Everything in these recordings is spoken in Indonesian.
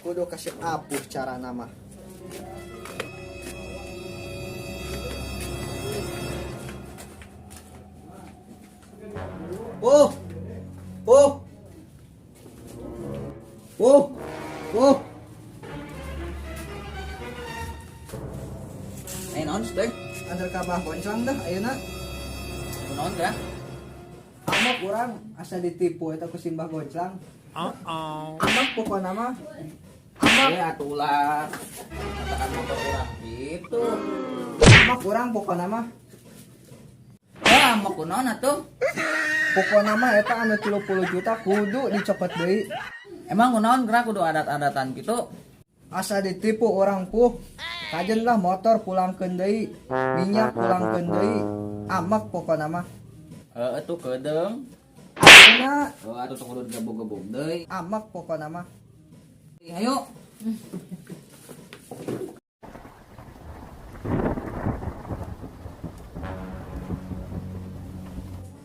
Kudu kasih apuh cara nama. Oh, oh, oh, oh. Ay naon teh? Andar kabah koncang dah, ayeuna. Naon teh? Amak urang asa ditipu eta ku simbah goncang. Amak pokona mah. Ya atuh ulah. Katakan motor urang gitu. Amak urang pokona mah. Ya mau kunaon atuh? Pokona mah eta anu 30 juta kudu dicopot deui. Emang kunaon gerak kudu adat-adatan gitu? Asa ditipu orang puh. Kajen lah motor pulangkeun deui, minyak pulangkeun deui. Amak pokona mah. Atuh kedeung. Ayeuna Atuh tong kudu gebog-gebog deui. amak pokona mah. Ayo.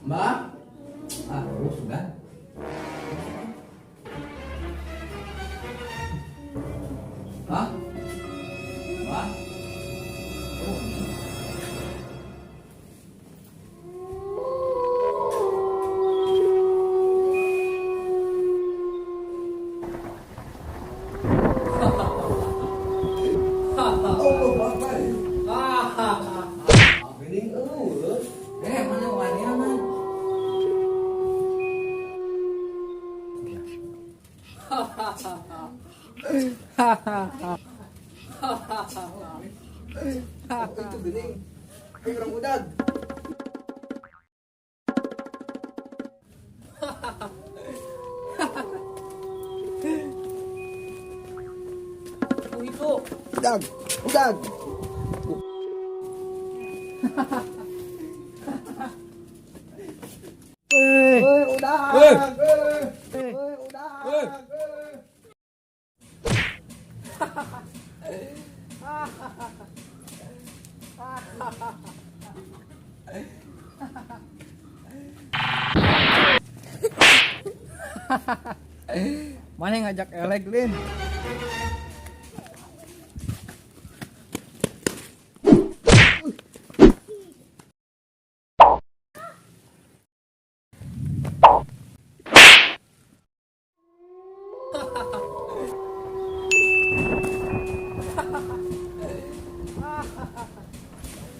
Mbak. Sudah. Hah? Mbak. Ini. Mana wanita man? Itu geuning. Urang udag. Itu. Udag, udag. Udag. Udag. Mana ngajak elek Lin?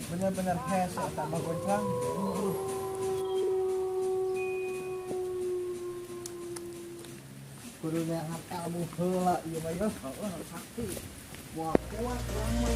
Bener-bener hes eta mah goncang. Kudu nyangat ilmu heula ieu mah ya. Heeh sakti. Wah, kuat urang mah.